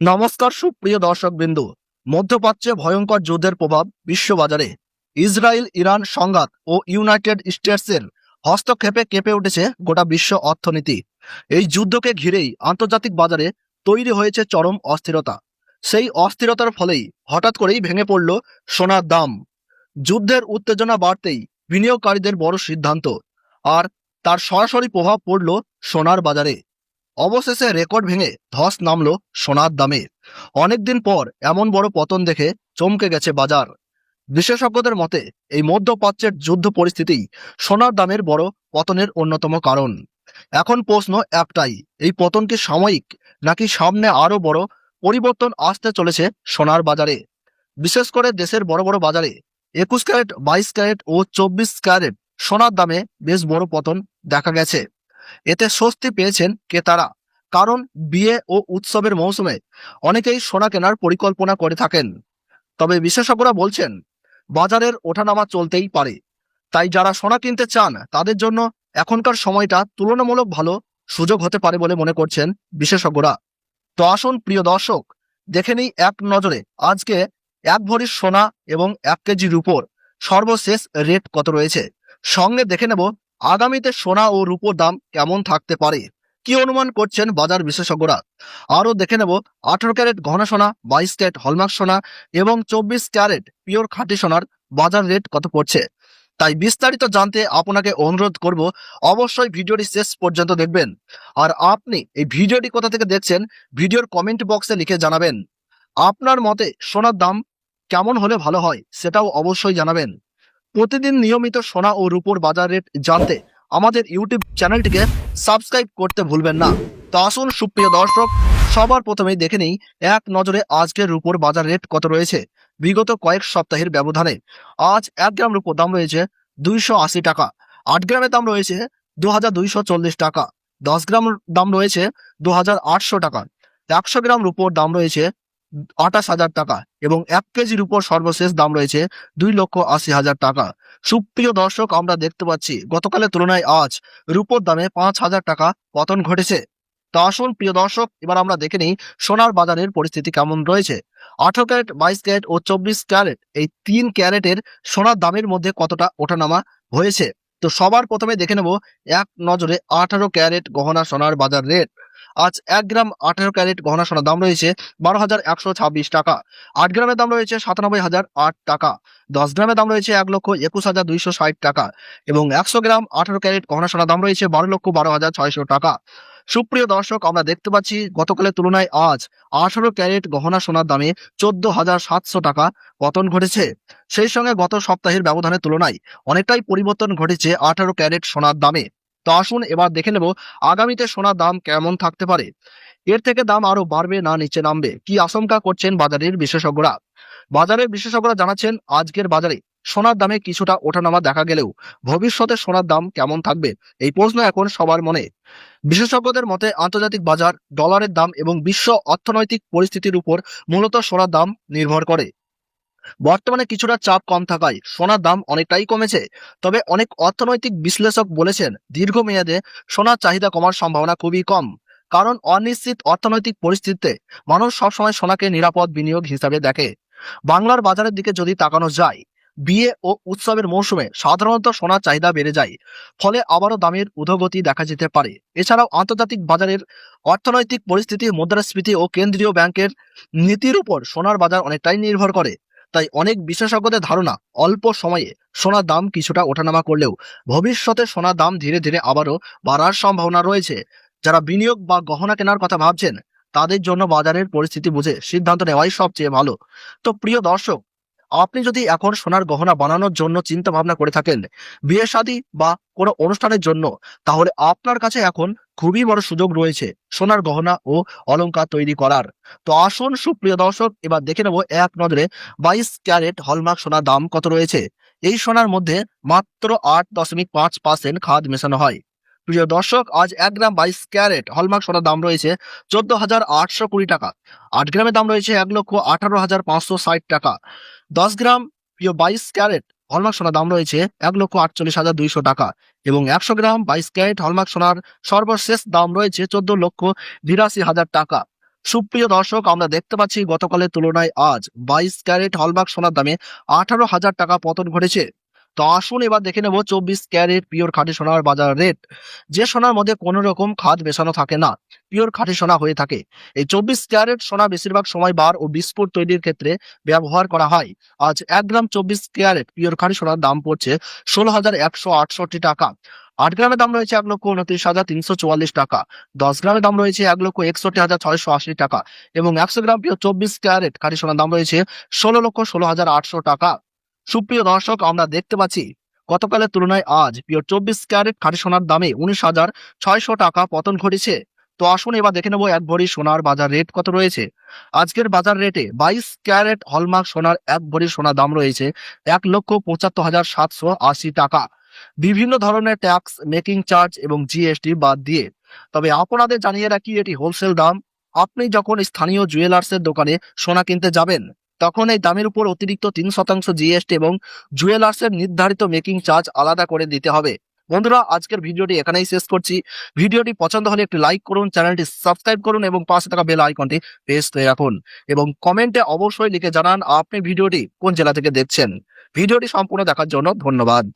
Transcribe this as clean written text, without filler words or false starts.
নমস্কার সুপ্রিয় দর্শকবৃন্দ। মধ্যপ্রাচ্যে ভয়ঙ্কর যুদ্ধের প্রভাব বিশ্ববাজারে। ইসরায়েল ইরান সংঘাত ও ইউনাইটেড স্টেটসের হস্তক্ষেপে কেঁপে উঠেছে গোটা বিশ্ব অর্থনীতি। এই যুদ্ধকে ঘিরেই আন্তর্জাতিক বাজারে তৈরি হয়েছে চরম অস্থিরতা। সেই অস্থিরতার ফলেই হঠাৎ করেই ভেঙে পড়ল সোনার দাম। যুদ্ধের উত্তেজনা বাড়তেই বিনিয়োগকারীদের বড় সিদ্ধান্ত, আর তার সরাসরি প্রভাব পড়ল সোনার বাজারে। অবশেষে রেকর্ড ভেঙে ধস নামলো সোনার দামে। অনেকদিন পর এমন বড় পতন দেখে চমকে গেছে বাজার। বিশেষজ্ঞদের মতে এই মধ্যপ্রাচ্যের যুদ্ধ পরিস্থিতিই সোনার দামের বড় পতনের অন্যতম কারণ। এখন প্রশ্ন একটাই, এই পতন কি সাময়িক, নাকি সামনে আরো বড় পরিবর্তন আসতে চলেছে সোনার বাজারে? বিশেষ করে দেশের বড় বড় বাজারে 21 ক্যারেট, 22 ক্যারেট ও 24 ক্যারেট সোনার দামে বেশ বড় পতন দেখা গেছে। এতে স্বস্তি পেয়েছেন ক্রেতারা, কারণ বিয়ে ও উৎসবের মৌসুমে অনেকেই সোনা কেনার পরিকল্পনা করে থাকেন। তবে বিশেষজ্ঞরা বলছেন বাজারের ওঠানামা চলতেই পারে, তাই যারা সোনা কিনতে চান তাদের জন্য এখনকার সময়টা তুলনামূলক ভালো সুযোগ হতে পারে বলে মনে করছেন বিশেষজ্ঞরা। তো আসুন প্রিয় দর্শক, দেখে নিই এক নজরে আজকে 1 ভরি সোনা এবং 1 কেজি রূপোর সর্বশেষ রেট কত রয়েছে। সঙ্গে দেখে নেব আগামীতে সোনা ও রূপোর দাম কেমন থাকতে পারে, কি অনুমান করছেন বাজার বিশেষজ্ঞরা। আরও দেখে নেব 18 ক্যারেট গহনা সোনা, 22 ক্যারেট হলমার্ক সোনা এবং 24 ক্যারেট পিওর খাঁটি সোনার বাজার রেট কত পড়ছে। তাই বিস্তারিত জানতে আপনাকে অনুরোধ করব অবশ্যই ভিডিওটি শেষ পর্যন্ত দেখবেন। আর আপনি এই ভিডিওটি কোথা থেকে দেখছেন ভিডিওর কমেন্ট বক্সে লিখে জানাবেন। আপনার মতে সোনার দাম কেমন হলে ভালো হয় সেটাও অবশ্যই জানাবেন। প্রতিদিন নিয়মিত সোনা ও রূপোর বাজার রেট জানতে আমাদের ইউটিউব চ্যানেলটিকে সাবস্ক্রাইব করতে ভুলবেন না। তো আসুন সুপ্রিয় দর্শক, সবার প্রথমেই দেখে নিই এক নজরে আজকের রূপোর বাজার রেট কত রয়েছে বিগত কয়েক সপ্তাহের ব্যবধানে। আজ 1 গ্রাম রূপোর দাম রয়েছে 280 টাকা, 8 গ্রামের দাম রয়েছে 2240 টাকা, 10 গ্রাম দাম রয়েছে 2800 টাকা, 100 গ্রাম রূপোর দাম রয়েছে 28,000 টাকা এবং 1 কেজির উপর সর্বশেষ দাম রয়েছে 2,80,000 টাকা। সুপ্রিয় দর্শক, আমরা দেখতে পাচ্ছি গতকালের তুলনায় আজ রূপোর দামে 5,000 টাকা পতন ঘটেছে। তো আসুন প্রিয় দর্শক, এবার আমরা দেখে নিই সোনার বাজারের পরিস্থিতি কেমন রয়েছে। 18 ক্যারেট, 22 ক্যারেট ও 24 ক্যারেট এই 3 ক্যারেটের সোনার দামের মধ্যে কতটা ওঠানামা হয়েছে। তো সবার প্রথমে দেখে নেব এক নজরে 18 ক্যারেট গহনা সোনার বাজার রেট। আজ 1 গ্রাম 18 ক্যারেট গহনা সোনার দাম রয়েছে 12,126 টাকা, 8 গ্রামের দাম রয়েছে 97,008 টাকা, 10 গ্রামের দাম রয়েছে 1,21,260 টাকা এবং 100 গ্রাম 18 ক্যারেট গহনা সোনার দাম রয়েছে 12,12,600 টাকা। সুপ্রিয় দর্শক, আমরা দেখতে পাচ্ছি গতকালের তুলনায় আজ 18 ক্যারেট গহনা সোনার দামে 14,700 টাকা পতন ঘটেছে। সেই সঙ্গে গত সপ্তাহের ব্যবধানের তুলনায় অনেকটাই পরিবর্তন ঘটেছে 18 ক্যারেট সোনার দামে। তো আসুন এবার দেখে নেব আগামীতে সোনার দাম কেমন থাকতে পারে। এর থেকে দাম আরো বাড়বে না নিচে নামবে, কি আশঙ্কা করছেন বাজারের বিশেষজ্ঞরা। বাজারের বিশেষজ্ঞরা জানাচ্ছেন আজকের বাজারে সোনার দামে কিছুটা ওঠানামা দেখা গেলেও ভবিষ্যতে সোনার দাম কেমন থাকবে এই প্রশ্ন এখন সবার মনে। বিশেষজ্ঞদের মতে আন্তর্জাতিক বাজার, ডলারের দাম এবং বিশ্ব অর্থনৈতিক পরিস্থিতির উপর মূলত সোনার দাম নির্ভর করে। বর্তমানে কিছুটা চাপ কম থাকায় সোনার দাম অনেকটাই কমেছে। তবে অনেক অর্থনৈতিক বিশ্লেষক বলেছেন দীর্ঘমেয়াদে সোনার চাহিদা কমার সম্ভাবনা খুবই কম, কারণ অনিশ্চিত অর্থনৈতিক পরিস্থিতিতে মানুষ সবসময় সোনাকে নিরাপদ বিনিয়োগ হিসাবে দেখে। বাংলার বাজারের দিকে যদি তাকানো যায়, বিয়ে ও উৎসবের মৌসুমে সাধারণত সোনার চাহিদা বেড়ে যায়, ফলে আবারও দামের ঊর্ধ্বগতি দেখা যেতে পারে। এছাড়াও আন্তর্জাতিক বাজারের অর্থনৈতিক পরিস্থিতি, মুদ্রাস্ফীতি ও কেন্দ্রীয় ব্যাংকের নীতির উপর সোনার বাজার অনেকটাই নির্ভর করে। তাই অনেক বিশেষজ্ঞদের ধারণা অল্প সময়ে সোনার দাম কিছুটা ওঠানামা করলেও ভবিষ্যতে সোনার দাম ধীরে ধীরে আবারও বাড়ার সম্ভাবনা রয়েছে। যারা বিনিয়োগ বা গহনা কেনার কথা ভাবছেন তাদের জন্য বাজারের পরিস্থিতি বুঝে সিদ্ধান্ত নেওয়াই সবচেয়ে ভালো। তো প্রিয় দর্শক, আপনি যদি এখন সোনার গহনা বানানোর জন্য চিন্তা ভাবনা করে থাকেন, বিয়ে শাদী বা কোনো অনুষ্ঠানের জন্য, তাহলে আপনার কাছে এখন খুবই বড় সুযোগ রয়েছে সোনার গহনা ও অলংকার তৈরি করার। তো আসুন সুপ্রিয় দর্শক, এবার দেখে নেব এক নজরে 22 ক্যারেট হলমার্ক সোনার দাম কত রয়েছে। এই সোনার মধ্যে মাত্র 8.5% খাদ মেশানো হয়। প্রিয় দর্শক, আজ 1 গ্রাম 22 ক্যারেট হলমার্ক সোনার দাম রয়েছে 14,820 টাকা, 8 গ্রামের দাম রয়েছে 1,18,560 টাকা, 10 গ্রাম প্রিয় 22 ক্যারেট হলমার্ক সোনার দাম রয়েছে 1,48,200 টাকা এবং 100 গ্রাম 22 ক্যারেট হলমার্ক সোনার সর্বশেষ দাম রয়েছে 14,82,000 টাকা। সুপ্রিয় দর্শক, আমরা দেখতে পাচ্ছি গতকালের তুলনায় আজ 22 ক্যারেট হলমার্ক সোনার দামে 18,000 টাকা পতন ঘটেছে। তো আসুন এবার দেখে নেব 24 ক্যারেট পিওর খাঁটি সোনার বাজার রেট। যে সোনার মধ্যে কোনো রকম খাদ মেশানো থাকে না, পিওর খাঁটি সোনা হয়ে থাকে। এই 24 ক্যারেট সোনা বেশিরভাগ সময় বার ও বিস্ফোট তৈরির ক্ষেত্রে ব্যবহার করা হয়। আজ 1 গ্রাম 24 ক্যারেট পিওর খাঁটি সোনার দাম পড়ছে 16,168 টাকা। 8 গ্রামের দাম রয়েছে 1,29,344 টাকা। 10 গ্রামের দাম রয়েছে 1,61,680 টাকা এবং 100 গ্রাম পিওর 24 ক্যারেট খাঁটি সোনার দাম রয়েছে 16,16,800 টাকা। সুপ্রিয় দর্শক, আমরা দেখতে পাচ্ছি গতকালের তুলনায় আজ পিওর 24 ক্যারেট খাঁটি সোনার দামে 19,600 টাকা পতন ঘটেছে। তো আসুন এবার দেখে নেব এক ভরি সোনার বাজার রেট কত রয়েছে। আজকের বাজার রেটে 22 ক্যারেট হলমার্ক সোনার এক ভরি সোনার দাম রয়েছে 1,75,780 টাকা। বিভিন্ন ধরনের ট্যাক্স, মেকিং চার্জ এবং জিএসটি বাদ দিয়ে। তবে আপনাদের জানিয়ে রাখি, এটি হোলসেল দাম। আপনি যখন স্থানীয় জুয়েলার্সের দোকানে সোনা কিনতে যাবেন, তখন এই দামের উপর অতিরিক্ত 3% জিএসটি এবং জুয়েলার্সের নির্ধারিত মেকিং চার্জ আলাদা করে দিতে হবে। বন্ধুরা, আজকের ভিডিওটি এখানেই শেষ করছি। ভিডিওটি পছন্দ হলে একটি লাইক করুন, চ্যানেলটি সাবস্ক্রাইব করুন এবং পাশে থাকা বেল আইকনটি প্রেস করে রাখুন এবং কমেন্টে অবশ্যই লিখে জানান আপনি ভিডিওটি কোন জেলা থেকে দেখছেন। ভিডিওটি সম্পূর্ণ দেখার জন্য ধন্যবাদ।